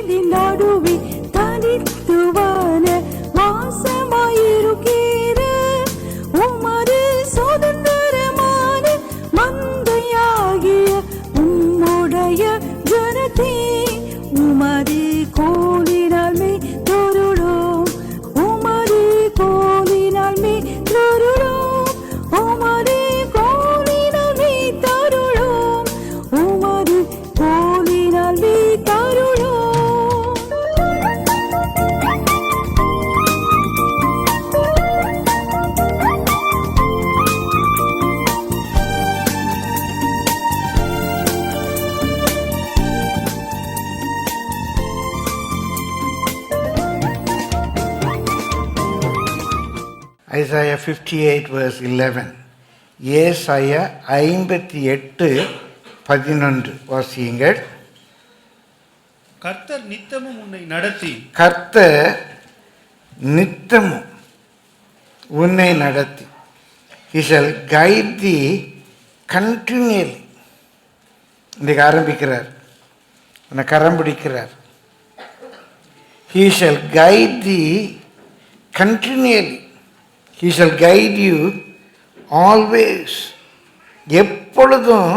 வேலின் நடுவே தனித்துவான வாசமாயிருக்கிற உமது சுதந்திரமான மந்தையாகிய உம்முடைய ஜனத்தே உமது கோலினால் மே தொருளோம், உமது கோலினால் மே தொருளோம், உமது கோலினால் மே தருளோம், உமது கோலினால் மே தருளோம். Isaiah 58 verse 11. ஏசாயா 58:11 வாசியுங்கள். கர்த்தர் நித்தமும் உன்னை நடத்தி, கர்த்தர் நித்தமும் உன்னை நடத்தி, he shall guide thee continually. இன்றைக்கு ஆரம்பிக்கிறார், உன்னை கரம் பிடிக்கிறார். he shall guide thee continually. He shall guide you always. எப்பொழுதும்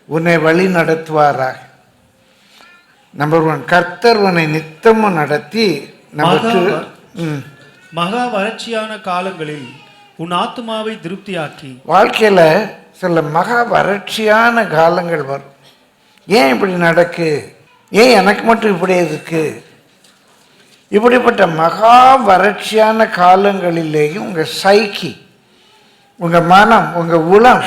உன்னை வழி நடத்துவாராக. நம்பர் 1, கர்த்தர் உன்னை நித்தமும் நடத்தி. நம்பர் 2, மகா வறட்சியான காலங்களில் உன் ஆத்துமாவை திருப்தியாக்கி. வாழ்க்கையில் சில மகா வறட்சியான காலங்கள் வரும். ஏன் இப்படி நடக்கு, ஏன் எனக்கு மட்டும் இப்படி இருக்கு? இப்படிப்பட்ட மகா வறட்சியான காலங்களிலேயும் உங்கள் சைக்கி, உங்கள் மனம், உங்கள் உளம்,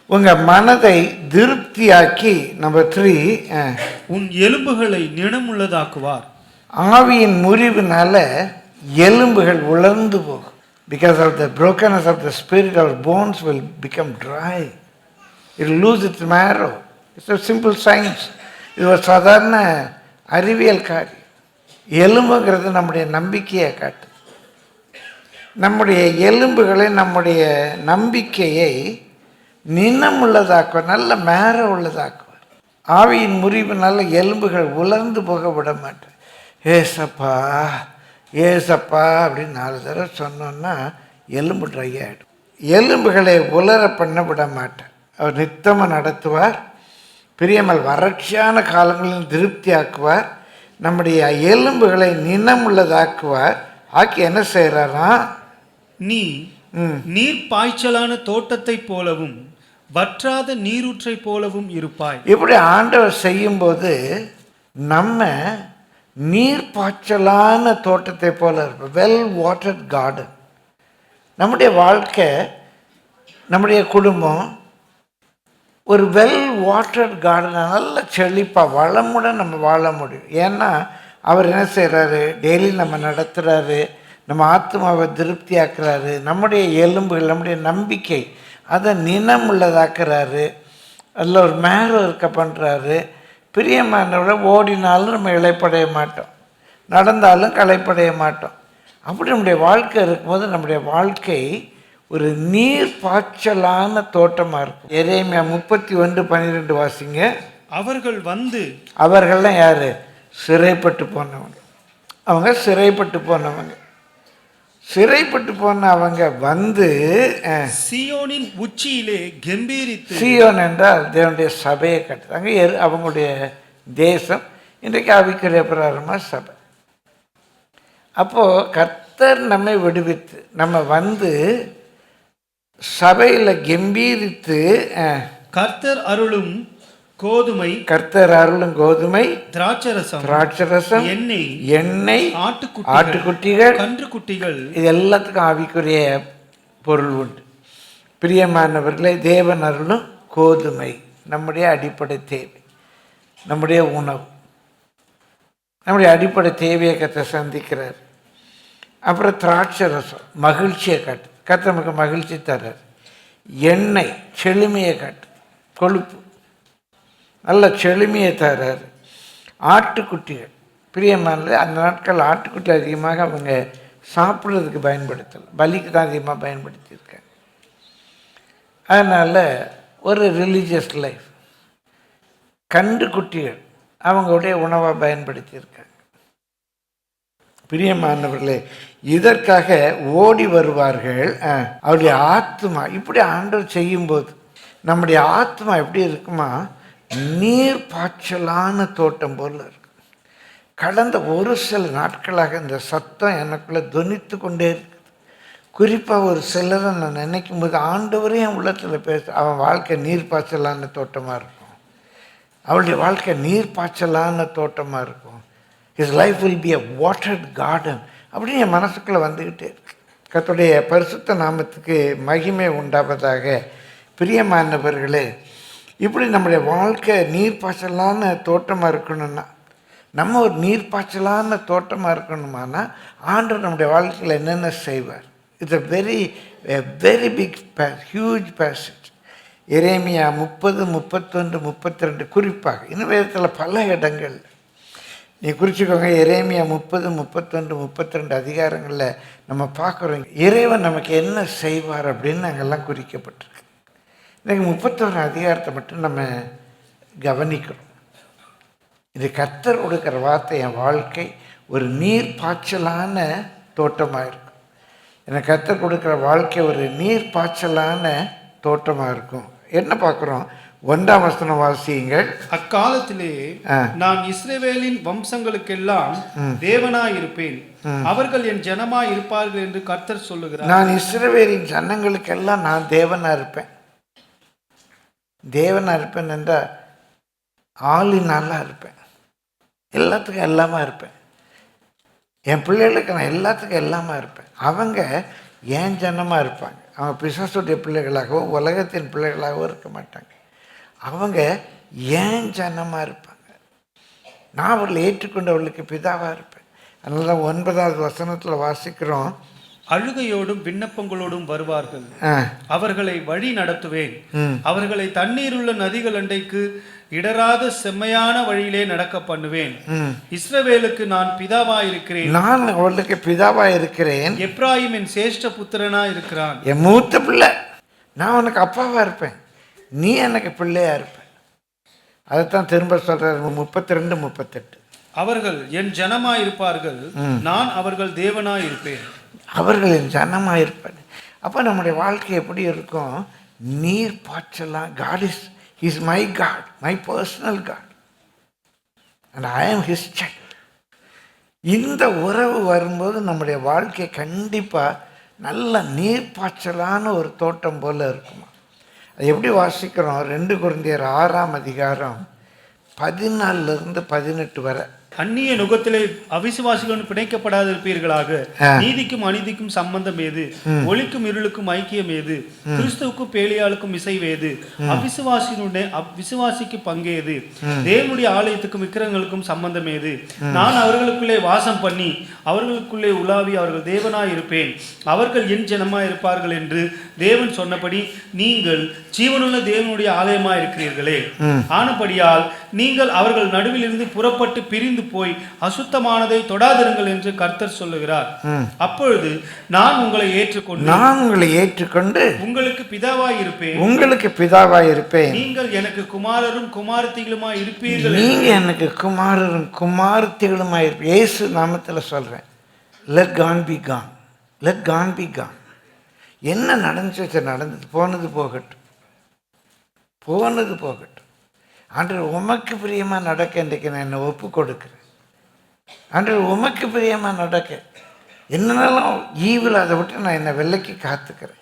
உங்கள் மனதை திருப்தியாக்கி. நம்பர் 3, உன் எலும்புகளை நினமுள்ளதாக்குவார். ஆவியின் முறிவினால எலும்புகள் உலர்ந்து போகும். Because of the brokenness of the spirit, our bones will become dry. It will lose its marrow. It's a simple science. இது ஒரு சாதாரண அறிவியல் காரியம். எலும்புங்கிறது நம்முடைய நம்பிக்கையை காட்டு. நம்முடைய எலும்புகளை, நம்முடைய நம்பிக்கையை நினமுள்ளதாக்குவார், நல்ல மேர உள்ளதாக்குவார். ஆவியின் முறிவுனால எலும்புகள் உலர்ந்து போக விட மாட்டார். ஏசப்பா ஏசப்பா அப்படின்னு 4 தடவை சொன்னோன்னா எலும்பு ட்ரை ஆகிடும். எலும்புகளை உலர பண்ண விட மாட்டார். அவர் நித்தமாக நடத்துவார். பிரியமல் வறட்சியான காலங்களில் திருப்தி ஆக்குவார். நம்முடைய எலும்புகளை நினமுள்ளதாக்குவார். ஆக்கி என்ன செய்கிறாரா, நீ நீர் பாய்ச்சலான தோட்டத்தை போலவும் வற்றாத நீரூற்றை போலவும் இருப்பாய். இப்படி ஆண்டவர் செய்யும்போது நம்ம நீர் பாய்ச்சலான தோட்டத்தை போல இருப்போம். Well watered garden. நம்முடைய வாழ்க்கை, நம்முடைய குடும்பம் ஒரு வெல் வாட்டர்ட் கார்டன், நல்ல செழிப்பாக வளமுடன் நம்ம வாழ முடியும். ஏன்னா அவர் என்ன செய்கிறாரு, டெய்லி நம்ம நடத்துகிறாரு, நம்ம ஆத்மாவை திருப்தி ஆக்குறாரு, நம்முடைய எலும்புகள், நம்முடைய நம்பிக்கை அதை நினமுள்ளதாக்குறாரு, அதில் ஒரு மேரம் இருக்க பண்ணுறாரு. பிரியமானவரை ஓடினாலும் நம்ம இளைப்படைய மாட்டோம், நடந்தாலும் களைப்படைய மாட்டோம். அப்படி நம்முடைய வாழ்க்கை இருக்கும்போது நம்முடைய வாழ்க்கை ஒரு நீர் பாய்ச்சலான தோட்டமாக இருக்கும். எரேமியா 31:12 வாசிங்க. அவர்கள் வந்து, அவர்கள்லாம் யார்? சிறைப்பட்டு போனவங்க. அவங்க சிறைப்பட்டு போனவங்க. சிறைப்பட்டு போன அவங்க வந்து சீயோனின் உச்சியிலே கம்பீரித்து. சீயோன் என்றால் தேவனுடைய சபையை கட்டுறாங்க. அவங்களுடைய தேசம் இன்றைக்கு ஆவிக்குரிய பிரகாரமாக சபை. அப்போது கர்த்தர் நம்மை விடுவித்து நம்ம வந்து சபையில் கம்பீரித்து. கர்த்தர் அருளும் கோதுமை, கர்த்தர் அருளும் கோதுமை, திராட்சரசம், எண்ணெய், ஆட்டுக்குட்டிகள், கன்றுக்குட்டிகள், இது எல்லாத்துக்கும் ஆவிக்குரிய பொருள் உண்டு. பிரியமானவர்களே, தேவன் அருளும் கோதுமை நம்முடைய அடிப்படை தேவை, நம்முடைய உணவு, நம்முடைய அடிப்படை தேவையை கர்த்தர் சந்திக்கிறார். அப்புறம் திராட்சரசம் மகிழ்ச்சியை காட்டு, கர்த்தர் நமக்கு மகிழ்ச்சி தர்றார். எண்ணெய் செழுமையை காட்டு, கொழுப்பு நல்ல செழுமையை தர்றார். ஆட்டுக்குட்டிகள், பிரியமானது அந்த நாட்கள் ஆட்டுக்குட்டி அதிகமாக அவங்க சாப்பிட்றதுக்கு பயன்படுத்தலை, பலிக்கு தான் அதிகமாக பயன்படுத்தியிருக்காங்க. அதனால் ஒரு ரிலீஜியஸ் லைஃப். கன்றுக்குட்டிகள் அவங்களுடைய உணவாக பயன்படுத்தியிருக்காங்க. பிரியமானவர்களே, இதற்காக ஓடி வருவார்கள். அவருடைய ஆத்மா இப்படி ஆண்டவர் செய்யும்போது நம்முடைய ஆத்மா எப்படி இருக்குமா, நீர் பாய்ச்சலான தோட்டம் போல் இருக்கும். கடந்த ஒரு சில நாட்களாக இந்த சத்தம் எனக்குள்ளே தொனித்து கொண்டே இருக்குது. குறிப்பாக ஒரு சிலரை நான் நினைக்கும் போது ஆண்டவரே என் உள்ளத்தில் பேச, அவன் வாழ்க்கை நீர் பாய்ச்சலான தோட்டமாக இருக்கும், அவளுடைய வாழ்க்கை நீர் பாய்ச்சலான தோட்டமாக இருக்கும். His life will be a watered garden அப்படின்னு என் மனசுக்குள்ளே வந்துக்கிட்டே இருக்கு. கர்த்தருடைய பரிசுத்த நாமத்துக்கு மகிமை உண்டாவதாக. பிரியமானவர்களே, இப்படி நம்முடைய வாழ்க்கை நீர் பாய்ச்சலான தோட்டமாக இருக்கணும்னா, நம்ம ஒரு நீர் பாய்ச்சலான தோட்டமாக இருக்கணுமானா ஆண்டவர் நம்முடைய வாழ்க்கையில் என்னென்ன செய்வார்? It's a very big huge passage. எரேமியா 30, 31, 32 குறிப்பாக இன்னும் வேதத்தில் பல இடங்கள் நீ குறிச்சிக்கோங்க. எரேமியா 30, 31, 32 அதிகாரங்களில் நம்ம பார்க்குறோம் இறைவன் நமக்கு என்ன செய்வார் அப்படின்னு அங்கெல்லாம் குறிக்கப்பட்டிருக்கு. இன்றைக்கி 31 அதிகாரத்தை மட்டும் நம்ம கவனிக்கிறோம். இது கர்த்தர் கொடுக்குற வார்த்தை. என் வாழ்க்கை ஒரு நீர் பாய்ச்சலான தோட்டமாக இருக்கும். எனக்கு கர்த்தர் கொடுக்குற வாழ்க்கை ஒரு நீர் பாய்ச்சலான தோட்டமாக இருக்கும். என்ன பார்க்குறோம்? 1ஆம் வசனம் வாசியுங்கள். அக்காலத்திலே நான் இஸ்ரவேலின் வம்சங்களுக்கெல்லாம் தேவனாயிருப்பேன், அவர்கள் என் ஜனமாய் இருப்பார்கள் என்று கர்த்தர் சொல்லுகிறார். நான் இஸ்ரவேலின் ஜனங்களுக்கெல்லாம் நான் தேவனாக இருப்பேன். தேவனாக இருப்பேன் என்றால் ஆளினாலாக இருப்பேன், எல்லாத்துக்கும் எல்லாமா இருப்பேன். என் பிள்ளைகளுக்கு நான் எல்லாத்துக்கும் எல்லாமா இருப்பேன். அவங்க ஏன் ஜனமாக இருப்பாங்க. அவங்க பிசாசுடைய பிள்ளைகளாகவோ உலகத்தின் பிள்ளைகளாகவோ இருக்க மாட்டாங்க. அவங்க ஏன் ஜனமாக இருப்பாங்க. நான் அவர்களை ஏற்றுக்கொண்டவர்களுக்கு பிதாவாக இருப்பேன். அதனால தான் 9வது வசனத்தில் வாசிக்கிறோம், அழுகையோடும் விண்ணப்பங்களோடும் வருவார்கள், அவர்களை வழி நடத்துவேன், அவர்களை தண்ணீருள்ள நதிகள் அண்டைக்கு இடராத செம்மையான வழியிலே நடக்க பண்ணுவேன். இஸ்ரவேலுக்கு நான் பிதாவாயிருக்கிறேன், நான் அவர்களுக்கு பிதாவாயிருக்கிறேன். எப்ராயிம் என் சேஷ்ட புத்திரனா இருக்கிறான், என் மூத்த பிள்ளை. நான் உனக்கு அப்பாவா இருப்பேன், நீ எனக்கு பிள்ளையா இருப்ப. அதைத்தான் திரும்ப சொல்றாரு 32, 38. அவர்கள் என் ஜனமாய் இருப்பார்கள், நான் அவர்கள் தேவனாய் இருப்பேன். அவர்கள் என் ஜனமாய் இருப்பார். அப்போ நம்முடைய வாழ்க்கை எப்படி இருக்கும்? நீர் பாய்ச்சலாம். God is my God, my personal God, and I am his child. இந்த உறவு வரும்போது நம்முடைய வாழ்க்கை கண்டிப்பாக நல்ல நீர் பாய்ச்சலான ஒரு தோட்டம் போல் இருக்குமா. அது எப்படி வாசிக்கிறோம்? 2 கொரிந்தியர் 6ஆம் அதிகாரம் 14 to 18 வரை. அந்நிய நுகத்திலே அவிசுவாசிகளும் பிணைக்கப்படாது இருப்பீர்களாக. நீதிக்கும் அநீதிக்கும் சம்பந்தம் ஏது? ஒளிக்கும் இருளுக்கும் ஐக்கியம் ஏது? கிறிஸ்துவுக்கும் பேலியாளுக்கும் இசைவேது? விசுவாசிக்கு பங்கேது? தேவனுடைய ஆலயத்துக்கும் விக்கிரகங்களுக்கும் சம்பந்தம் ஏது? நான் அவர்களுக்குள்ளே வாசம் பண்ணி அவர்களுக்குள்ளே உலாவி அவர்கள் தேவனாய் இருப்பேன், அவர்கள் என் ஜனமாய் இருப்பார்கள் என்று தேவன் சொன்னபடி நீங்கள் ஜீவனுள்ள தேவனுடைய ஆலயமாய் இருக்கிறீர்களே. ஆனபடியால் நீங்கள் அவர்கள் நடுவில் இருந்து புறப்பட்டு பிரிந்து போய் அசுத்தமானதை தொடாதிருங்கள் என்று கர்த்தர் சொல்லுகிறார். அப்பொழுது நான் உங்களை ஏற்றுக்கொண்டு உங்களுக்கு பிதாவாய் இருப்பேன், நீங்கள் எனக்கு குமாரரும் குமாரத்திகளுமாய் இருப்பீர்கள். நீங்க எனக்கு குமாரரும் குமாரத்திகளுமாய் இருப்பீர்கள். இயேசு நாமத்தில் சொல்றேன், let God be gone, let God be gone. என்ன நடந்துச்சு நடந்தது, போனது போகட்டும். ஆண்டவர் உமக்கு பிரியமாக நடக்க இன்றைக்கு நான் என்னை ஒப்பு கொடுக்குறேன். ஆண்டவர் உமக்கு பிரியமாக நடக்க என்னென்னாலும் ஈவில் அதை விட்டு நான் என்னை வெள்ளைக்கு காத்துக்கிறேன்.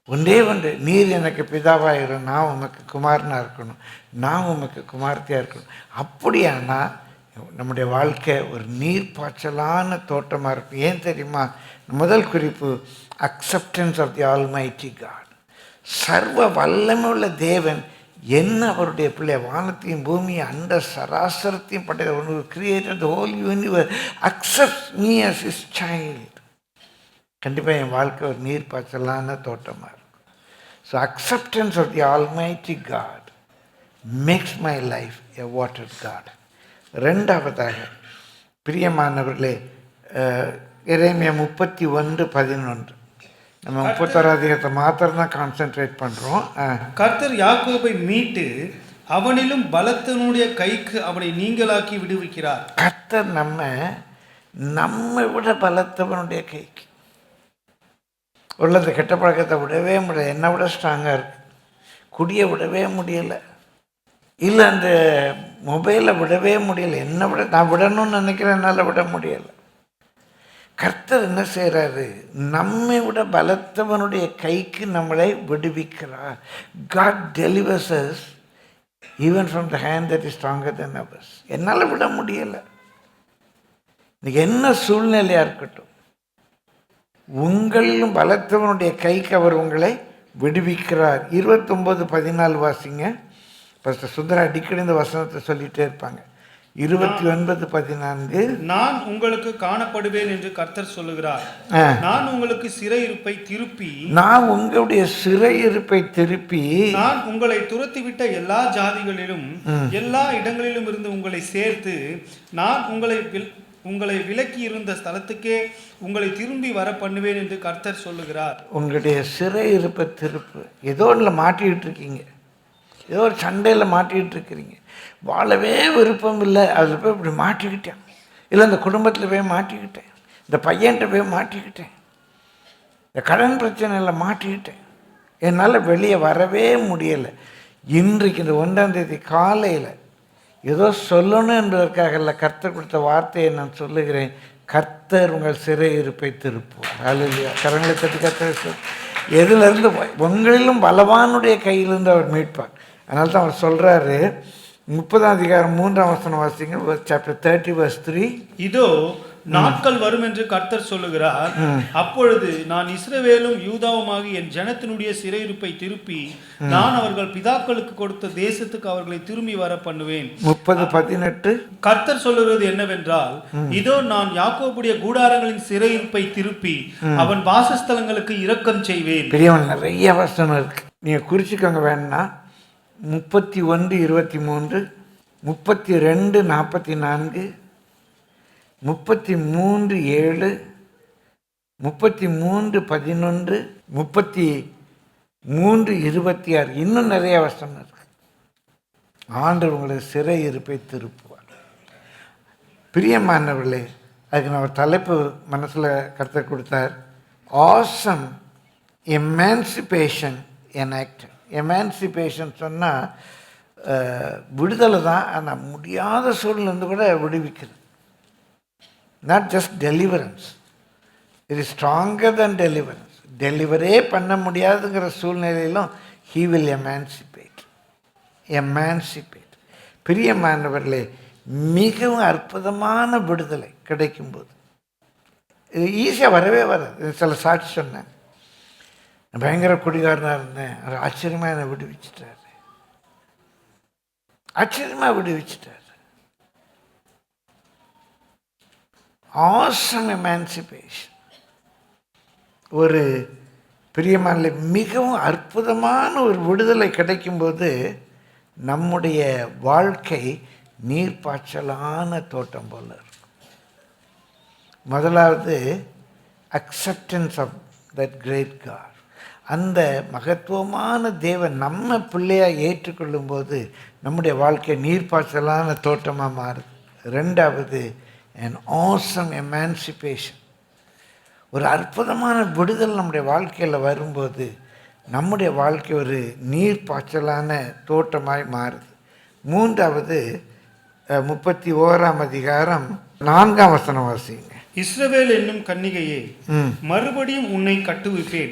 ஒன்றே ஒன்று, நீர் எனக்கு பிதாவாயிரும், நான் உமக்கு குமாரனாக இருக்கணும், நான் உமக்கு குமார்த்தியாக இருக்கணும். அப்படியானா நம்முடைய வாழ்க்கை ஒரு நீர் பாய்ச்சலான தோட்டமாக இருக்கும். ஏன் தெரியுமா? முதல் குறிப்பு, acceptance of the almighty God. சர்வ வல்லமையுள்ள தேவன் என்ன அவருடைய பிள்ளை, வானத்தையும் பூமியை அண்ட சராசரத்தையும் பட்ட created the whole universe accepts me as his child. கண்டிப்பாக என் வாழ்க்கை ஒரு நீர் பாய்ச்சலான தோட்டமாக இருக்கும். So acceptance of the almighty God makes my life a water garden. 2வதாக பிரியமானவர்களே, எரேமியா 31:11. நம்ம 31 அதிகாரத்தை மாத்திரம் தான் கான்சென்ட்ரேட் பண்ணுறோம். கர்த்தர் யாக்கோபை மீட்டு அவனிலும் பலத்தனுடைய கைக்கு அவனை நீங்களாக்கி விடுவிக்கிறார். கர்த்தர் நம்மை விட பலத்தவனுடைய கைக்கு. உள்ளது கெட்ட பழக்கத்தை விடவே முடியல, என்னை விட ஸ்ட்ராங்காக இருக்கு. குடியை விடவே முடியலை, இல்லை அந்த மொபைலை விடவே முடியலை, என்னை விட நான் விடணும்னு நினைக்கிறேன், என்னால் விட முடியலை. கர்த்தர் என்ன செய்கிறாரு? நம்மை விட பலத்தவனுடைய கைக்கு நம்மளை விடுவிக்கிறார். God delivers us even from the hand that is stronger than ours. என்னால் விட முடியலை. இன்னைக்கு என்ன சூழ்நிலையாக இருக்கட்டும், உங்களிலும் பலத்தவனுடைய கைக்கு அவர் உங்களை விடுவிக்கிறார். 29:14 வாசிங்க. ஃபஸ்ட்டு சுந்தர அடிக்கடி இந்த வசனத்தை சொல்லிகிட்டே இருப்பாங்க. 29:14 நான் உங்களுக்கு காணப்படுவேன் என்று கர்த்தர் சொல்லுகிறார். நான் உங்களுக்கு சிறையிருப்பை திருப்பி, நான் உங்களுடைய சிறையிருப்பை திருப்பி, நான் உங்களை துரத்திவிட்ட எல்லா ஜாதிகளிலும் எல்லா இடங்களிலும் இருந்து உங்களை சேர்த்து, நான் உங்களை விலக்கி இருந்த ஸ்தலத்துக்கே உங்களை திரும்பி வர பண்ணுவேன் என்று கர்த்தர் சொல்லுகிறார். உங்களுடைய சிறையிருப்பை திருப்பு. ஏதோ ஒன்றில் மாட்டிக்கிட்டு இருக்கீங்க, ஏதோ ஒரு சண்டையில் மாட்டிக்கிட்டு இருக்கிறீங்க, வாழவே விருப்பம் இல்லை, அதில் போய் இப்படி மாட்டிக்கிட்டேன், இல்லை இந்த குடும்பத்தில் போய் மாட்டிக்கிட்டேன், இந்த பையன்கிட்ட போய் மாட்டிக்கிட்டேன், இந்த கடன் பிரச்சனையில் மாட்டிக்கிட்டேன், என்னால் வெளியே வரவே முடியலை. இன்றைக்கு இந்த 1ஆம் தேதி காலையில் ஏதோ சொல்லணும் என்பதற்காக இல்லை, கர்த்தர் கொடுத்த வார்த்தையை நான் சொல்லுகிறேன். கர்த்தர் உங்கள் சிறையிருப்பை திருப்புவார். அல்லேலூயா. கரங்களை தட்டி கர்த்தர் எதுலேருந்து உங்களிலும் பலவானுடைய கையிலிருந்து அவர் மீட்பார். அதனால தான் அவர் சொல்கிறாரு, 30ஆம் அதிகாரம் 3ஆம் வசனம் வாசிங்க. சாப்டர் 30:3. இதோ நாட்கள் வரும் என்று கர்த்தர் சொல்லுகிறார், அப்பொழுது நான் இஸ்ரவேலும் யூதாவுமாகி என் ஜனத்தினுடைய சிறையிருப்பை திருப்பி, நான் அவர்கள் பிதாக்களுக்கு கொடுத்த தேசத்துக்கு அவர்களை திரும்பி வர பண்ணுவேன். 30:18 கர்த்தர் சொல்லுகிறது என்னவென்றால், இதோ நான் யாக்கோபுடைய கூடாரங்களின் சிறையிருப்பை திருப்பி அவன் வாசஸ்தலங்களுக்கு இரக்கம் செய்வேன். பெரியவன் நிறைய வசனம் இருக்கு, நீங்க குறிச்சுக்கோங்க. வேணா 31:23, 32:44, 33:7, 33:11, 33:26, இன்னும் நிறைய வசனம் இருக்கு. ஆண்டவர் உங்களுக்கு சிறை இருப்பை திருப்புவார். பிரியமானவர்களே, அதுக்கு நான் ஒரு தலைப்பு மனசில் கருத்தை கொடுத்தார். Awesome emancipation enact. எமான்சிபேஷன் சொன்னால் விடுதலை தான், ஆனால் முடியாத சூழ்நிலேருந்து கூட விடுவிக்கிறது. Not just deliverance, it is stronger than deliverance. Deliver பண்ண முடியாதுங்கிற சூழ்நிலையிலும் ஹீ வில் எமான்சிபேட். பிரியமானவர்களே, மிகவும் அற்புதமான விடுதலை கிடைக்கும்போது இது ஈஸியாக வரவே வராது. சில சாட்சி சொன்னேன், பயங்கர குடிகாரனாக இருந்தேன், அவர் ஆச்சரியமாக என்னை விடுவிச்சிட்டார், ஆச்சரியமாக விடுவிச்சிட்டார். Awesome emancipation. ஒரு பிரியமான மிகவும் அற்புதமான ஒரு விடுதலை கிடைக்கும்போது நம்முடைய வாழ்க்கை நீர்ப்பாய்ச்சலான தோட்டம் போல இருக்கும். முதலாவது acceptance of that great God. அந்த மகத்துவமான தேவன் நம்ம பிள்ளையாக ஏற்றுக்கொள்ளும் போது நம்முடைய வாழ்க்கை நீர்ப்பாய்ச்சலான தோட்டமாக மாறுது. ரெண்டாவது an awesome emancipation. ஒரு அற்புதமான விடுதல் நம்முடைய வாழ்க்கையில் வரும்போது நம்முடைய வாழ்க்கை ஒரு நீர் பாய்ச்சலான தோட்டமாய் மாறுது. மூன்றாவது 31ஆம் அதிகாரம் 4ஆம் வசனம் வாசிங்க. இஸ்ரவேல் என்னும் கன்னிகையே, மறுபடியும் உன்னை கட்டுவிப்பேன்,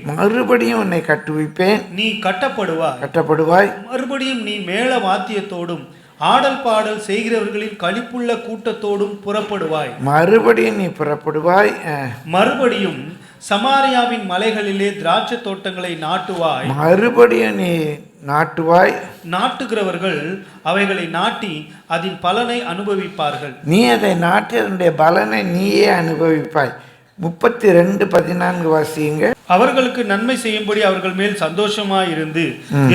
நீ கட்டப்படுவாய். மறுபடியும் நீ மேள வாத்தியத்தோடும் ஆடல் பாடல் செய்கிறவர்களின் களிப்புள்ள கூட்டத்தோடும் புறப்படுவாய். மறுபடியும் நீ புறப்படுவாய். மறுபடியும் சமாரியாவின் மலைகளிலே திராட்சை தோட்டங்களை நாட்டுவாய். மறுபடியும் நீ நாட்டுவாய். நாட்டுகிறவர்கள் அவைகளை நாட்டி அதன் பலனை அனுபவிப்பார்கள். நீ அதை நாட்டி அதனுடைய பலனை நீயே அனுபவிப்பாய். 32:14 வாசியுங்க. அவர்களுக்கு நன்மை செய்யும்படி அவர்கள் மேல் சந்தோஷமாயிருந்து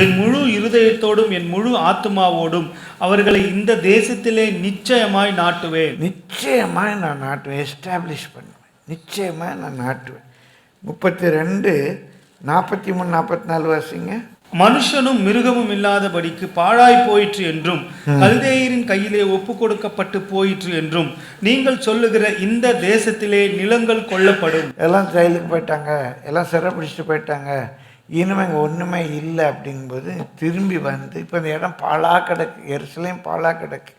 என் முழு இருதயத்தோடும் என் முழு ஆத்துமாவோடும் அவர்களை இந்த தேசத்திலே நிச்சயமாய் நாட்டுவேன். நிச்சயமாய் நான் நாட்டுவேன், எஸ்டாப்ளிஷ் பண்ணுவேன், நிச்சயமாய் நான் நாட்டுவேன். 32:43-44 வாசிங்க. மனுஷனும் மிருகமும் இல்லாதபடிக்கு பாழாய் போயிற்று என்றும் கல்தேயரின் கையிலே ஒப்பு கொடுக்கப்பட்டு போயிற்று என்றும் நீங்கள் சொல்லுகிற இந்த தேசத்திலே நிலங்கள் கொள்ளப்படும். எல்லாம் ஜெயிலுக்கு போயிட்டாங்க, எல்லாம் சிறை பிடிச்சிட்டு போயிட்டாங்க, இனிமே இங்கே ஒன்றுமே இல்லை அப்படிங்கும்போது திரும்பி வந்து இப்போ இந்த இடம் பாழாக கிடக்கு, எருசலேம் பாழாக கிடக்கு,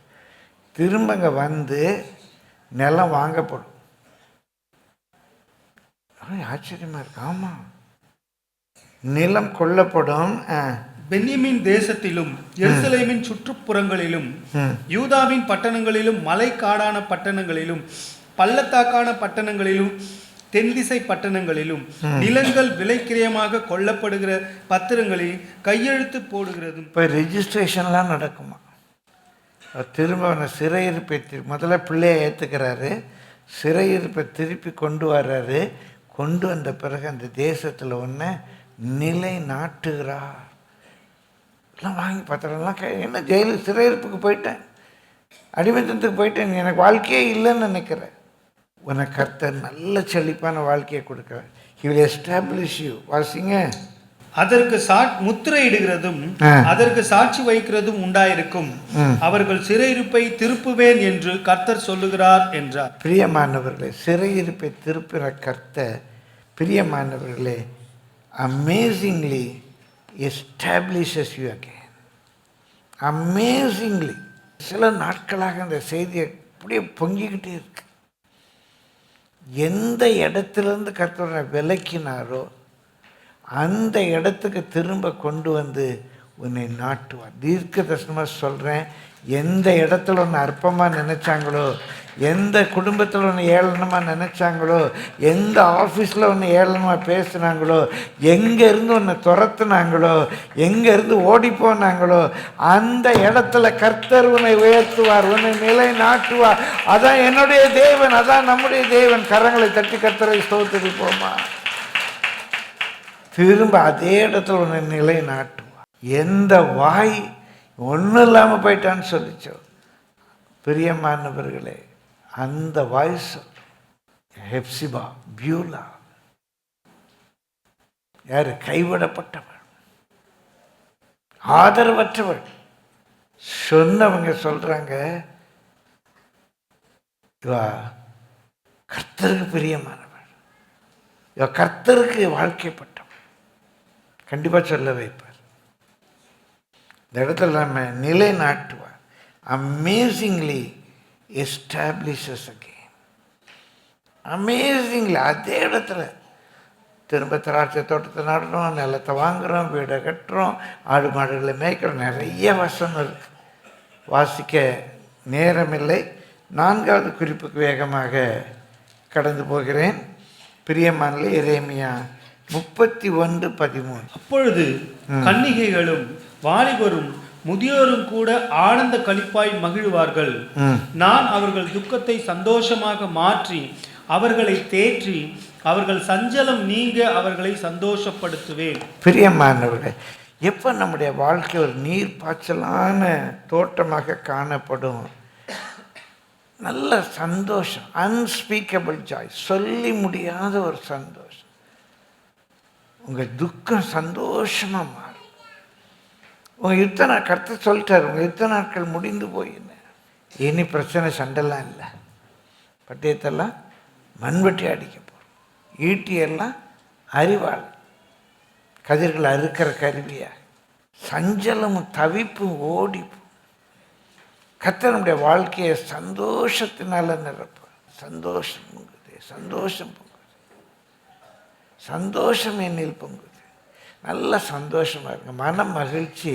திரும்ப இங்கே வந்து நிலம் வாங்கப்படும். ஆச்சரியமாக இருக்கு. ஆமாம், நிலம் கொல்லப்படும். பென்யமீன் தேசத்திலும் எருசலேமின் சுற்றுப்புறங்களிலும் யூதாவின் பட்டணங்களிலும் மலைக்காடான பட்டணங்களிலும் பள்ளத்தாக்கான பட்டணங்களிலும் தென்திசை பட்டணங்களிலும் நிலங்கள் விலைக்கிரயமாக கொல்லப்படுகிற பத்திரங்களில் கையெழுத்து போடுகிறதும். இப்போ ரெஜிஸ்ட்ரேஷன்லாம் நடக்குமா? திரும்ப அவனை சிறையிருப்பை முதல்ல பிள்ளையை ஏற்றுக்கிறாரு, சிறையிருப்பை திருப்பி கொண்டு வர்றாரு. கொண்டு வந்த பிறகு அந்த தேசத்தில் ஒன்று நிலை நாட்டுகிறார். எல்லாம் வாங்கி பத்திரம்லாம் என்ன ஜெயிலுக்கு சிறையிருப்புக்கு போயிட்டேன், அடிமைத்தனத்துக்கு போயிட்டேன், எனக்கு வாழ்க்கையே இல்லைன்னு நினைக்கிறேன். உனக்கு கர்த்தர் நல்ல செழிப்பான வாழ்க்கையை கொடுக்குறார். He will establish you. வாசிங்க. அதற்கு முத்திரையிடுகிறதும் அதற்கு சாட்சி வைக்கிறதும் உண்டாயிருக்கும். அவர்கள் சிறையிருப்பை திருப்புவேன் என்று கர்த்தர் சொல்லுகிறார் என்றார். பிரியமானவர்களே, சிறையிருப்பை திருப்புகிற கர்த்தர் பிரியமானவர்களே amazingly establishes you again. Amazingly. சில நாட்களாக அந்த செய்தியை அப்படியே பொங்கிக்கிட்டே இருக்கு. எந்த இடத்துலேருந்து கர்த்தரை விலக்கினாரோ அந்த இடத்துக்கு திரும்ப கொண்டு வந்து உன்னை நாட்டுவார். தீர்க்க தரிசனமாக சொல்கிறேன், எந்த இடத்துல ஒன்று அற்பமாக நினச்சாங்களோ, எந்த குடும்பத்தில் ஒன்று ஏளனமாக நினச்சாங்களோ, எந்த ஆஃபீஸில் ஒன்று ஏளனமாக பேசுனாங்களோ, எங்கேருந்து ஒன்று துரத்துனாங்களோ, எங்கேருந்து ஓடி போனாங்களோ, அந்த இடத்துல கர்த்தர் உன்னை உயர்த்துவார், உன்னை நிலை நாட்டுவார். அதான் என்னுடைய தேவன், அதான் நம்முடைய தேவன். கரங்களை தட்டி கர்த்தரை ஸ்தோத்திரிப்போமா. திரும்ப அதே இடத்துல உன்னை நிலை நாட்டுவார். எந்த வாய் ஒன்றும் இல்லாமல் போயிட்டான்னு சொல்லிச்சோ, பிரியமானவர்களே, அந்த வாய்ஸ் ஹெப்சிபா, பியூலா, யாரு? கைவிடப்பட்டவள், ஆதரவற்றவள். சொன்னவங்க சொல்றாங்க, இவா கர்த்தருக்கு பிரியமானவள், இவ கர்த்தருக்கு வாழ்க்கைப்பட்டவள். கண்டிப்பாக சொல்ல வைப்பார். இந்த இடத்துல நம்ம நிலை நாட்டுவார். Amazingly establishes again. அமேசிங்லி அதே இடத்துல திரும்ப திராட்சை தோட்டத்தை நடுறோம், நிலத்தை வாங்குகிறோம், வீடை கட்டுறோம், ஆடு மாடுகளை மேய்க்கிறோம். நிறைய வசனம் இருக்கு, வாசிக்க நேரமில்லை. 4வது குறிப்புக்கு வேகமாக கடந்து போகிறேன். பிரியமான எரேமியா 31:13. அப்பொழுது கன்னிகைகளும் வாலிபரும் முதியோரும் கூட ஆனந்த களிப்பாய் மகிழ்வார்கள். நான் அவர்கள் துக்கத்தை சந்தோஷமாக மாற்றி அவர்களை தேற்றி அவர்கள் சஞ்சலம் நீங்க அவர்களை சந்தோஷப்படுத்துவேன். பிரியமானவர்களே, எப்போ நம்முடைய வாழ்க்கை ஒரு நீர் பாய்ச்சலான தோட்டமாக காணப்படும், நல்ல சந்தோஷம், அன்ஸ்பீக்கபிள் ஜாய், சொல்லி முடியாத ஒரு சந்தோஷம், உங்கள் துக்கம் சந்தோஷமாக மாறும். உங்கள் யுத்த நாள் கர்த்தர் சொல்லிட்டார், உங்கள் யுத்த நாட்கள் முடிந்து போயின்னு, இனி பிரச்சனை சண்டெல்லாம் இல்லை, பட்டயத்தெல்லாம் மண்வெட்டி அடிக்க போகிறோம், ஈட்டியெல்லாம் அறிவாள், கதிர்கள் அறுக்கிற கருவியாக, சஞ்சலமும் தவிப்பும் ஓடிப்போம். கர்த்தர் நம்முடைய வாழ்க்கையை சந்தோஷத்தினால நிரப்ப. சந்தோஷம் பொங்குது, சந்தோஷம் பொங்குது, சந்தோஷம் என்னில் பொங்குது. நல்ல சந்தோஷமாக இருக்கு. மன மகிழ்ச்சி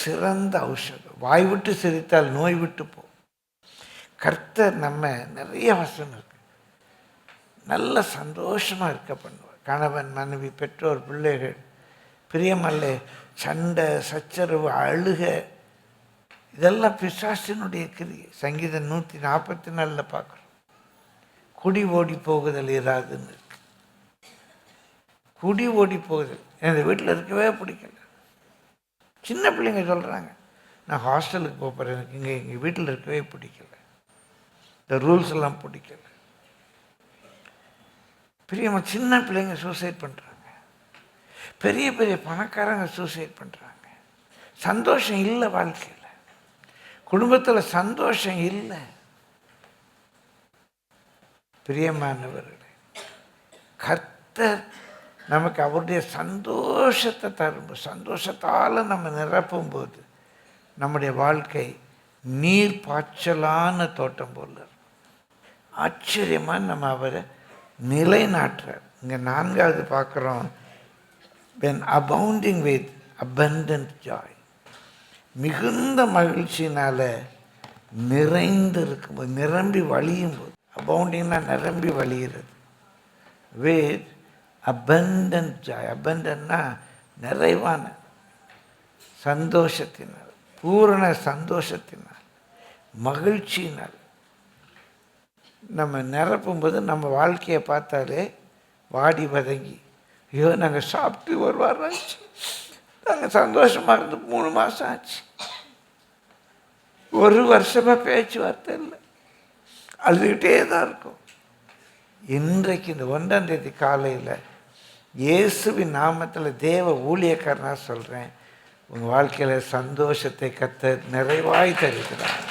சிறந்த ஔஷதம். வாய் விட்டு சிரித்தால் நோய் விட்டு போ. கர்த்தர் நம்ம நிறைய வசனம் இருக்கு, நல்ல சந்தோஷமாக இருக்க பண்ணுவார். கணவன், மனைவி, பெற்றோர், பிள்ளைகள், பிரியமல்ல, சண்டை, சச்சரவு, அழுக, இதெல்லாம் பிசாசினுடைய கிரியை. சங்கீதம் 144 பார்க்குறோம். குடி ஓடி போகுதல் இராதுன்னு இருக்கு. குடி ஓடி போகுதல் எனக்கு வீட்டில் இருக்கவே பிடிக்கல. சின்ன பிள்ளைங்க சொல்கிறாங்க, நான் ஹாஸ்டலுக்கு போகிறேன், எனக்கு எங்கள் வீட்டில் இருக்கவே பிடிக்கல, இந்த ரூல்ஸ் எல்லாம் பிடிக்கல. பிரியமா, சின்ன பிள்ளைங்க சூசைட் பண்ணுறாங்க. பெரிய பெரிய பணக்காரங்க சூசைட் பண்ணுறாங்க. சந்தோஷம் இல்லை வாழ்க்கையில், குடும்பத்தில் சந்தோஷம் இல்லை. பிரியமானவர்களே, கர்த்தர் நமக்கு அவருடைய சந்தோஷத்தை தரும்போது, சந்தோஷத்தால் நம்ம நிரப்பும்போது நம்முடைய வாழ்க்கை நீர் பாய்ச்சலான தோட்டம் போல இருக்கும். ஆச்சரியமாக நம்ம அவரை நிலைநாட்டுறார். இங்கே 4வது பார்க்குறோம், when abounding with abundant joy, மிகுந்த மகிழ்ச்சியினால் நிறைந்து இருக்கும்போது, நிரம்பி வழியும் போது, அபவுண்டிங்னா நிரம்பி வழிகிறது, with abundant joy, abundantனா நிறைவான சந்தோஷத்தினால், பூரண சந்தோஷத்தினால், மகிழ்ச்சியினால் நம்ம நிரப்பும்போது நம்ம வாழ்க்கையை பார்த்தாலே வாடி வதங்கி, ஐயோ நாங்கள் சாப்பிட்டு ஒரு வாரம் ஆச்சு, நாங்கள் சந்தோஷமாக இருந்து 3 மாதம் ஆச்சு, 1 வருஷமாக பேச்சுவார்த்தை இல்லை, அழுதுகிட்டே தான் இருக்கும். இன்றைக்கு இந்த 1ஆம் தேதி காலையில் இயேசுவின் நாமத்தில் தேவ ஊழியக்காரனாக சொல்கிறேன், உங்கள் வாழ்க்கையில் சந்தோஷத்தை கர்த்தர் நிறைவாய் தருகிறார்.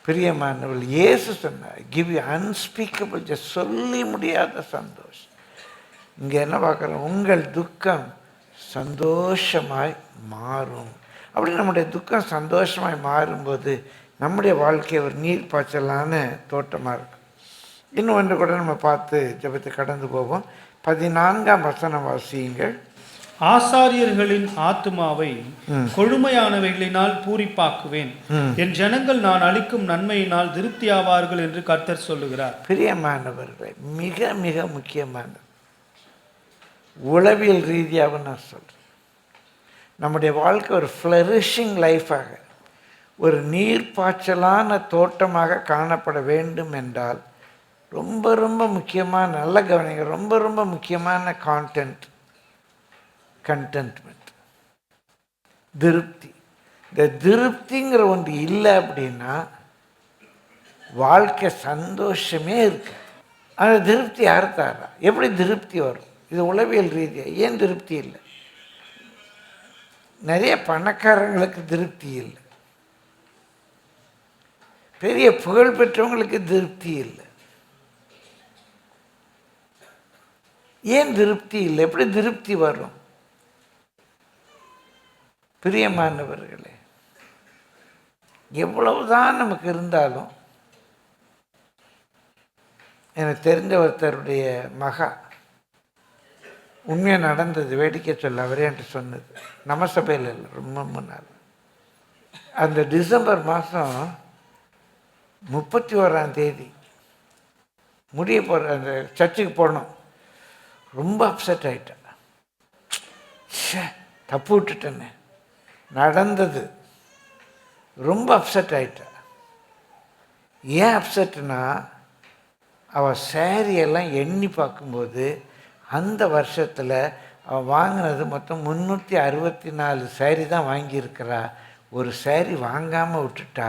பிரியமானவர்கள், இயேசு சொன்னார், கிவ் யூ அன்ஸ்பீக்கபிள் ஜாய், சொல்லி முடியாத சந்தோஷம். இங்கே என்ன பார்க்குறோம், உங்கள் துக்கம் சந்தோஷமாய் மாறும். அப்படி நம்முடைய துக்கம் சந்தோஷமாய் மாறும்போது நம்முடைய வாழ்க்கை ஒரு நீர் பாய்ச்சலான தோட்டமாக இருக்கும். இன்னும் ஒன்று கூட நம்ம பார்த்து ஜெபத்தை கடந்து போவோம். 14ஆம் வசனம் வாசியுங்கள். ஆசாரியர்களின் ஆத்துமாவை கொழுமையானவைகளினால் பூரிப்பாக்குவேன், என் ஜனங்கள் நான் அளிக்கும் நன்மையினால் திருப்தியாவார்கள் என்று கர்த்தர் சொல்லுகிறார். பிரியமானவர்களே, மிக மிக முக்கியமானது, உளவியல் ரீதியாக நான் சொல்கிறேன், நம்முடைய வாழ்க்கை ஒரு ஃப்ளரிஷிங் லைஃபாக, ஒரு நீர்ப்பாய்ச்சலான தோட்டமாக காணப்பட வேண்டும் என்றால் ரொம்ப ரொம்ப முக்கியமான, நல்ல கவனிங்க, ரொம்ப ரொம்ப முக்கியமான கண்டென்ட்மெண்ட், திருப்தி. இந்த திருப்திங்கிற ஒன்று இல்லை அப்படின்னா வாழ்க்கை சந்தோஷமே இருக்கு. அந்த திருப்தி யார் தாரா? எப்படி திருப்தி வரும்? இது உளவியல் ரீதியாக ஏன் திருப்தி இல்லை? நிறைய பணக்காரங்களுக்கு திருப்தி இல்லை, பெரிய புகழ் பெற்றவங்களுக்கு திருப்தி இல்லை. ஏன் திருப்தி இல்லை? எப்படி திருப்தி வரும்? பிரியமானவர்களே, எவ்வளவுதான் நமக்கு இருந்தாலும், எனக்கு தெரிஞ்ச ஒருத்தருடைய மகா உண்மையாக நடந்தது, வேடிக்கை சொல்ல அவரே என்று சொன்னது, நம்ம சபையில் இல்லை, ரொம்ப முன்னால். அந்த டிசம்பர் மாதம் 31ஆம் தேதி முடிய போகிற அந்த சர்ச்சுக்கு போனோம். ரொம்ப அப்செட் ஆகிட்டேன், தப்பு விட்டுட்டேன்னு நடந்தது, ரொம்ப அப்செட் ஆகிட்டேன். ஏன் அப்செட்டுனா, அவள் சேரீயெல்லாம் எண்ணி பார்க்கும்போது அந்த வருஷத்தில் அவள் வாங்கினது மொத்தம் 364 சேரீ தான் வாங்கியிருக்கிறா. ஒரு சேரீ வாங்காமல் விட்டுட்டா.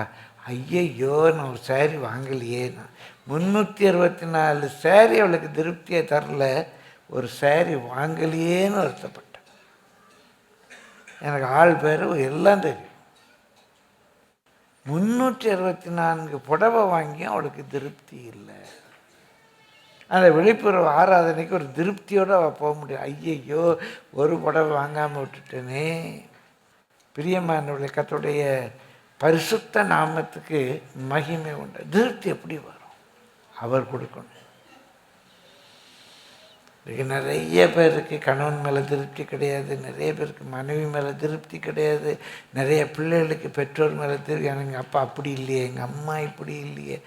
ஐயையோ, நான் ஒரு சேரீ வாங்கலையே. நான் 364 சேரீ அவளுக்கு திருப்தியை தரல, ஒரு சேரீ வாங்கலையேன்னு வருத்தப்பட்டேன். எனக்கு ஆள் பேர் எல்லாம் தெரியும். 364 புடவை வாங்கியும் அவளுக்கு திருப்தி இல்லை. அந்த விழிப்புணர்வு ஆராதனைக்கு ஒரு திருப்தியோடு அவள் போக முடியும். ஐயையோ, ஒரு புடவை வாங்காமல் விட்டுட்டேனே. பிரியமானவர்களே, கர்த்தருடைய பரிசுத்த நாமத்துக்கு மகிமை உண்டு. திருப்தி எப்படி வரும்? அவர் கொடுக்கணும். நிறைய பேருக்கு கணவன் மேலே திருப்தி கிடையாது, நிறைய பேருக்கு மனைவி மேலே திருப்தி கிடையாது, நிறைய பிள்ளைகளுக்கு பெற்றோர் மேலே திருப்தி, எங்கள் அப்பா அப்படி இல்லையே, எங்கள் அம்மா இப்படி இல்லையே.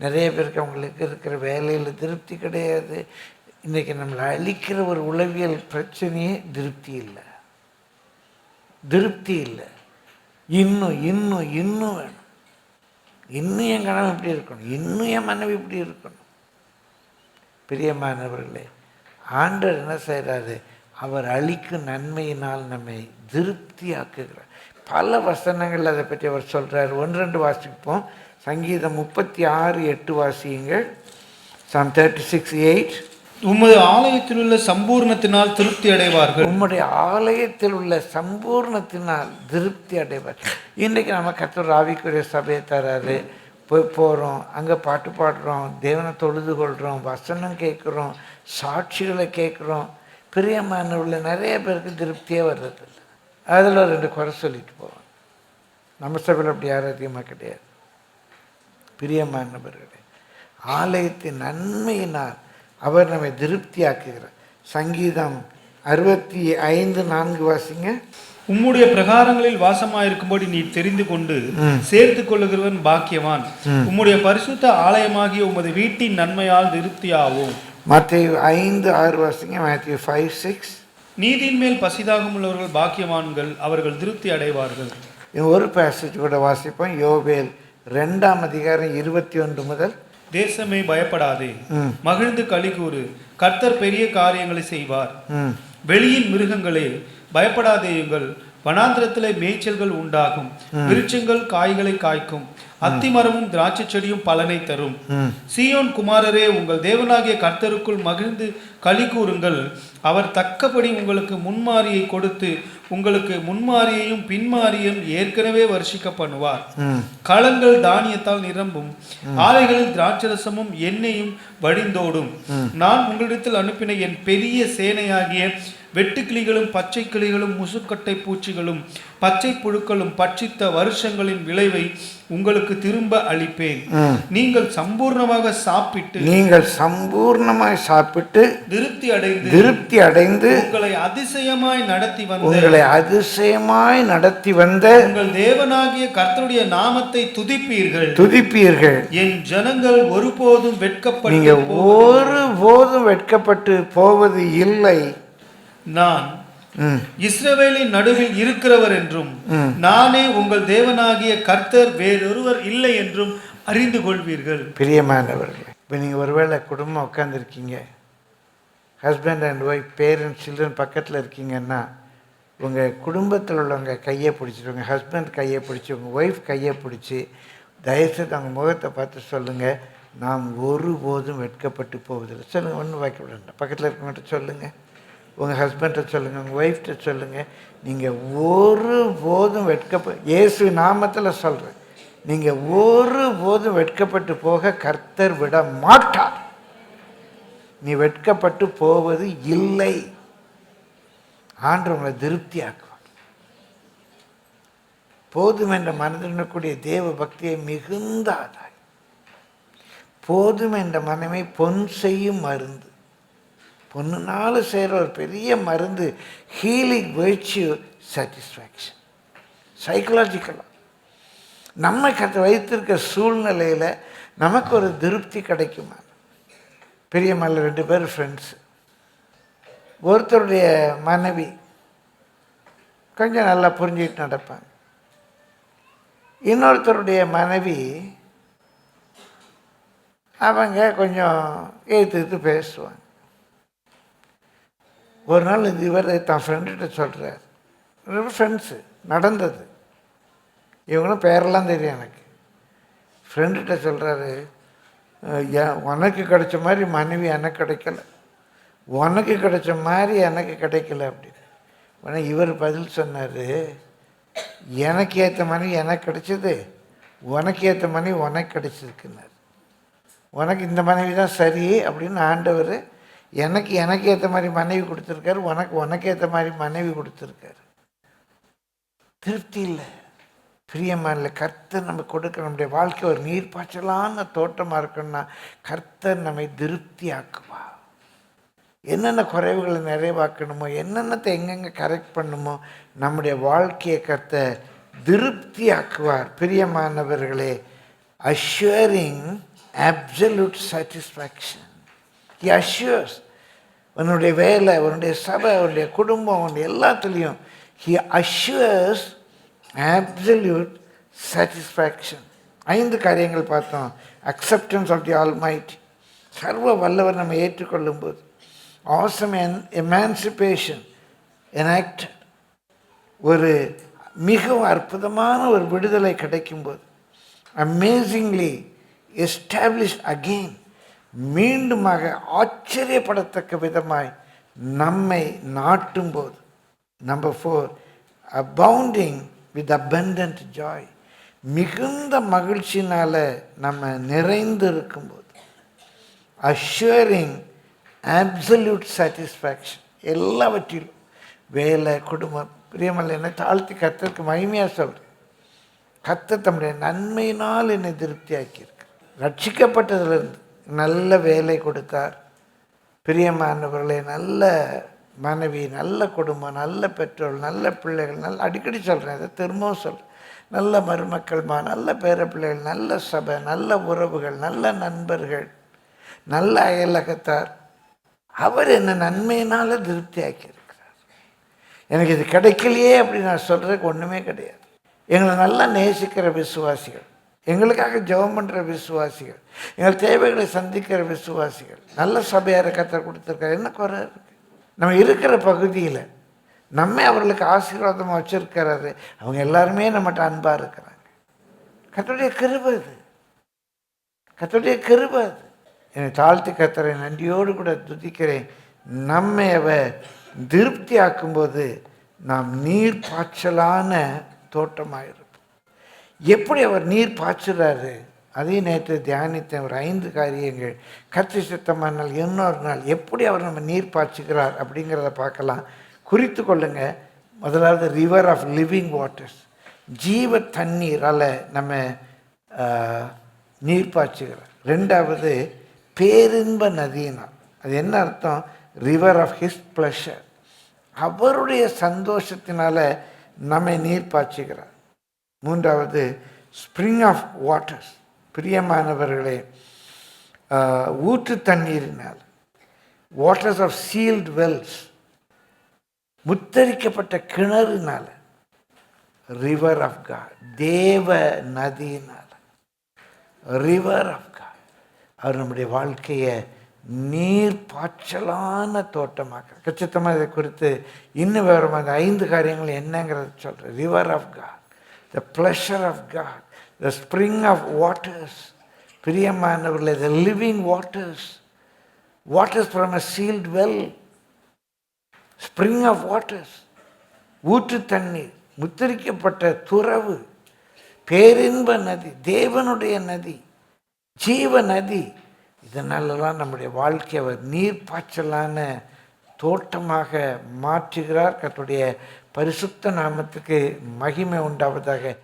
நிறைய பேருக்கு அவங்களுக்கு இருக்கிற வேலையில் திருப்தி கிடையாது. இன்றைக்கி நம்மளை அழிக்கிற ஒரு உளவியல் பிரச்சனையே திருப்தி இல்லை. திருப்தி இல்லை. இன்னும் இன்னும் இன்னும் வேணும். இன்னும் என் கணவன் இப்படி இருக்கணும், இன்னும் என் மனைவி இப்படி இருக்கணும். பிரியமானவர்களே, ஆண்டவர் என்ன செய்கிறாரு? அவர் அளிக்கும் நன்மையினால் நம்மை திருப்தியாக்குகிறார். பல வசனங்கள் அதை பற்றி அவர் சொல்கிறார். 1-2 வாசிப்போம். சங்கீதம் 36:8 வாசியுங்கள். Psalm 36:8. உமது ஆலயத்தில் உள்ள சம்பூர்ணத்தினால் திருப்தி அடைவார்கள். உம்முடைய ஆலயத்தில் உள்ள சம்பூர்ணத்தினால் திருப்தி அடைவார். இன்றைக்கி நம்ம கர்த்தர் ஆவிக்குரிய சபையை தராரு, போகிறோம், அங்கே பாட்டு பாடுறோம், தேவனை தொழுது கொள்கிறோம், வசனம் கேட்குறோம், சாட்சிகளை கேட்குறோம். பிரியமானவுள்ள நிறைய பேருக்கு திருப்தியே வர்றது. அதில் 2 குறை சொல்லிட்டு போவோம். நம்ம சபையில் அப்படி யாரும் அதிகமாக கிடையாது. பிரியமானவர்களே, ஆலயத்தின் நன்மையினால் அவர் நம்மை திருப்தியாக்குகிறார். சங்கீதம் 65:4 வாசிங்க. உம்முடைய பிரகாரங்களில் வாசமாயிருக்கும்படி நீ தெரிந்து கொண்டு சேர்த்து கொள்ளுகிறவன் பாக்கியவான். உம்முடைய பரிசுத்த ஆலயமாகிய உமது வீட்டின் நன்மையால் திருப்தியாகும். மத்தேயு 5:6 வாசிங்க. மத்தேயு 5:6. நீதியின் மேல் பசிதாகம் உள்ளவர்கள் பாக்கியவான்கள், அவர்கள் திருப்தி அடைவார்கள். ஒரு பேசேஜ் கூட வாசிப்போம். யோவேல் 2:21 முதல். தேசமே பயப்படாதே, மகிழ்ந்து களிகூறு, கர்த்தர் பெரிய காரியங்களை செய்வார். வெளியின் மிருகங்களே பயப்படாதேயுங்கள், வனாந்திரத்திலே மேய்ச்சல்கள் உண்டாகும், விருட்சங்கள் காய்களை காய்க்கும், அத்திமரமும் திராட்சை செடியும் பலனை தரும். சீயோன் குமாரரே, உங்கள் தேவனாகிய கர்த்தருக்குள் மகிழ்ந்து களி கூறுங்கள். அவர் தக்கபடி உங்களுக்கு முன்மாரியை கொடுத்து உங்களுக்கு முன்மாரியையும் பின்மாரியும் ஏற்கனவே வருஷிக்க பண்ணுவார். களங்கள் தானியத்தால் நிரம்பும், ஆலைகளில் திராட்சரசமும் எண்ணெயும் வடிந்தோடும். நான் உங்களிடத்தில் அனுப்பின என் பெரிய சேனையாகிய வெட்டுக்கிளிகளும் பச்சை கிளிகளும் முசுக்கட்டை பூச்சிகளும் பச்சை புழுக்களும் பட்சித்த வருஷங்களின் விளைவை உங்களுக்கு திரும்ப அளிப்பேன். நீங்கள் சம்பூர்ணமாக சாப்பிட்டு திருப்தி அடைந்து உங்களை அதிசயமாய் நடத்தி வந்த உங்கள் தேவனாகிய கர்த்தருடைய நாமத்தை துதிப்பீர்கள். என் ஜனங்கள் ஒருபோதும் வெட்கப்பட்டு போவது இல்லை. நான் இஸ்ரவேலின் நடுவில் இருக்கிறவர் என்றும் நானே உங்கள் தேவனாகிய கர்த்தர் வேறொருவர் இல்லை என்றும் அறிந்து கொள்வீர்கள். பிரியமானவர்களே, இப்போ நீங்கள் ஒருவேளை குடும்பம் உட்காந்துருக்கீங்க, husband and wife, parents, children பக்கத்தில் இருக்கீங்கன்னா உங்கள் குடும்பத்தில் உள்ளவங்க கையை பிடிச்சிட்டு, உங்கள் ஹஸ்பண்ட் கையை பிடிச்சி, உங்கள் ஒய்ஃப் கையை பிடிச்சி தயவுசெய்து அவங்க முகத்தை பார்த்து சொல்லுங்கள், நாம் ஒருபோதும் வெட்கப்பட்டு போவதில்லை. சொல்லுங்கள், ஒன்றும் வைக்க விடணும். பக்கத்தில் இருக்கவங்கள்ட்ட சொல்லுங்கள், உங்கள் ஹஸ்பண்ட்டை சொல்லுங்கள், உங்கள் ஒய்ஃப்ட்ட சொல்லுங்கள், நீங்கள் ஒருபோதும் இயேசு நாமத்தில் சொல்கிறேன், நீங்கள் ஒருபோதும் வெட்கப்பட்டு போக கர்த்தர் விட மாட்டார். நீ வெட்கப்பட்டு போவது இல்லை. ஆண்டவர் உங்களை திருப்தியாக்குவார். போதும் என்ற மனதினுடைய தேவ பக்தியை மிகுந்த ஆதாய். போதும் என்ற மனமே பொன் செய்யும் மருந்து. பொண்ணுனால செய்கிற ஒரு பெரிய மருந்து, ஹீலிங் வெர்ச்சியூ சாட்டிஸ்ஃபேக்ஷன். சைக்கலாஜிக்கலாக நம்ம வைத்திருக்க சூழ்நிலையில் நமக்கு ஒரு திருப்தி கிடைக்குமா? பெரிய மல்ல 2 பேர் ஃப்ரெண்ட்ஸு. ஒருத்தருடைய மனைவி கொஞ்சம் நல்லா புரிஞ்சுக்கிட்டு நடப்பாங்க. இன்னொருத்தருடைய மனைவி அவங்க கொஞ்சம் எதிர்த்து பேசுவாங்க. ஒரு நாள் இவர் தான் ஃப்ரெண்டுகிட்ட சொல்கிறார், ஃப்ரெண்ட்ஸு நடந்தது, இவங்களும் பேரெல்லாம் தெரியும் எனக்கு. ஃப்ரெண்டுகிட்ட சொல்கிறாரு, உனக்கு கிடைச்ச மாதிரி மனைவி எனக்கு கிடைக்கல, உனக்கு கிடைச்ச மாதிரி எனக்கு கிடைக்கல அப்படின்னு. ஆனால் இவர் பதில் சொன்னார், எனக்கு ஏற்ற மனைவி எனக்கு கிடைச்சது, உனக்கு ஏற்ற மனைவி உனக்கு கிடைச்சிருக்குன்னார். உனக்கு இந்த மனைவி தான் சரி அப்படின்னு ஆண்டவர் எனக்கு ஏற்ற மாதிரி மனைவி கொடுத்துருக்காரு, உனக்கு ஏற்ற மாதிரி மனைவி கொடுத்துருக்காரு. திருப்தி இல்லை, பிரியமாக இல்லை. கர்த்தர் நம்ம கொடுக்க நம்முடைய வாழ்க்கை ஒரு நீர்ப்பாய்ச்சலான தோட்டமாக இருக்குன்னா கர்த்தர் நம்மை திருப்தி ஆக்குவா. என்னென்ன குறைவுகளை நிறைவாக்கணுமோ, என்னென்னத்தை எங்கெங்கே கரெக்ட் பண்ணுமோ, நம்முடைய வாழ்க்கையை கர்த்தர் திருப்தி ஆக்குவார். பிரியமானவர்களே, assuring absolute satisfaction. He assures. உன்னுடைய வேலை, உன்னுடைய சபை, உன்னுடைய குடும்பம், உன்னுடைய எல்லாத்துலேயும் He assures absolute satisfaction. 5 காரியங்கள் பார்த்தோம். அக்செப்டன்ஸ் ஆஃப் தி ஆல்மைட்டி, சர்வ வல்லவர் நம்ம ஏற்றுக்கொள்ளும்போது. ஆசம் எமான்சிபேஷன் enacted, ஒரு மிகவும் அற்புதமான ஒரு விடுதலை கிடைக்கும்போது. அமேசிங்லி எஸ்டாப்ளிஷ்ட் அகெயின், மீண்டுமாக ஆச்சரியப்படத்தக்க விதமாய் நம்மை நாட்டும்போது. Number 4, abounding with abundant joy. மிகுந்த மகிழ்ச்சினால் நம்ம நிறைந்து இருக்கும்போது. Assuring absolute satisfaction. எல்லாவற்றிலும் வேலை, குடும்பம், பிரியமல்ல என்னை தாழ்த்தி கர்த்தருக்கு மகிமையாக சொல்கிறேன். கர்த்தர் தம்முடைய நன்மையினால் என்னை திருப்தியாக்கியிருக்கு. ரட்சிக்கப்பட்டதிலிருந்து நல்ல வேலை கொடுத்தார். பிரியமானவர்களே, நல்ல மனைவி, நல்ல குடும்பம், நல்ல பெற்றோர், நல்ல பிள்ளைகள், நல்ல அடிக்கடி சொல்கிறேன், அதை திரும்பவும் சொல்கிறேன். நல்ல மருமக்கள்மா, நல்ல பேர பிள்ளைகள், நல்ல சபை, நல்ல உறவுகள், நல்ல நண்பர்கள், நல்ல அயலகத்தார். அவர் என்னை நன்மையினால் திருப்தி ஆக்கியிருக்கிறார். எனக்கு இது கிடைக்கலையே அப்படி நான் சொல்கிறதுக்கு ஒன்றுமே கிடையாது. எங்களை நல்லா நேசிக்கிற விசுவாசிகள், எங்களுக்காக ஜெபம் பண்ணுற விசுவாசிகள், எங்கள் தேவைகளை சந்திக்கிற விசுவாசிகள், நல்ல சபையாரை கர்த்தர் கொடுத்துருக்காரு. என்ன குறை இருக்குது? நம்ம இருக்கிற பகுதியில் நம்ம அவர்களுக்கு ஆசீர்வாதமாக வச்சுருக்கிறாரு. அவங்க எல்லாருமே நம்மகிட்ட அன்பாக இருக்கிறாங்க. கர்த்தருடைய கிருபை இது, கர்த்தருடைய கிருபை இது. என்னை தாழ்த்தி கர்த்தரை நன்றியோடு கூட துதிக்கிறேன். நம்மை அவர் திருப்தி ஆக்கும்போது நாம் நீர் பாய்ச்சலான தோட்டமாக இருப்போம். எப்படி அவர் நீர் பாய்ச்சுறாரு அதையும் நேற்று தியானித்த ஒரு 5 காரியங்கள். கர்த்தர் சித்தமானால் இன்னொரு நாள் எப்படி அவர் நம்ம நீர் பாய்ச்சுகிறார் அப்படிங்கிறத பார்க்கலாம். குறித்து கொள்ளுங்க. முதலாவது ரிவர் ஆஃப் லிவிங் வாட்டர்ஸ், ஜீவ தண்ணீரால் நம்ம நீர் பாய்ச்சுகிறார். 2வது பேரின்ப நதியினால். அது என்ன அர்த்தம்? ரிவர் ஆஃப் ஹிஸ் ப்ளஷர், அவருடைய சந்தோஷத்தினால நம்மை நீர் பாய்ச்சுகிறார். 3வது ஸ்ப்ரிங் ஆஃப் வாட்டர்ஸ், பிரியமானவர்களே, ஊற்று தண்ணீரினால். வாட்டர்ஸ் ஆஃப் சீல்டு வெல்ஸ், முத்தரிக்கப்பட்ட கிணறுனால. ரிவர் ஆஃப் காட், தேவ நதியினால். ரிவர் ஆஃப் காட், அவர் நம்முடைய வாழ்க்கையை நீர் பாய்ச்சலான தோட்டமாக. கச்சித்தமாக இதை குறித்து இன்னும் விவரமாக அந்த 5 காரியங்கள் என்னங்கிறத சொல்கிறேன். River of God, the pleasure of God, the spring of waters, பிரியமானவர்களே, the living waters, waters from a sealed well, spring of waters, ஊற்று தண்ணீர், முத்திரிக்கப்பட்ட துறவு, பேரின்ப நதி, தேவனுடைய நதி, ஜீவ நதி. இதனாலலாம் நம்முடைய வாழ்க்கையை அவர் நீர் பாய்ச்சலான தோட்டமாக மாற்றுகிறார். கர்த்தருடைய பரிசுத்த நாமத்துக்கு மகிமை உண்டாவதாக.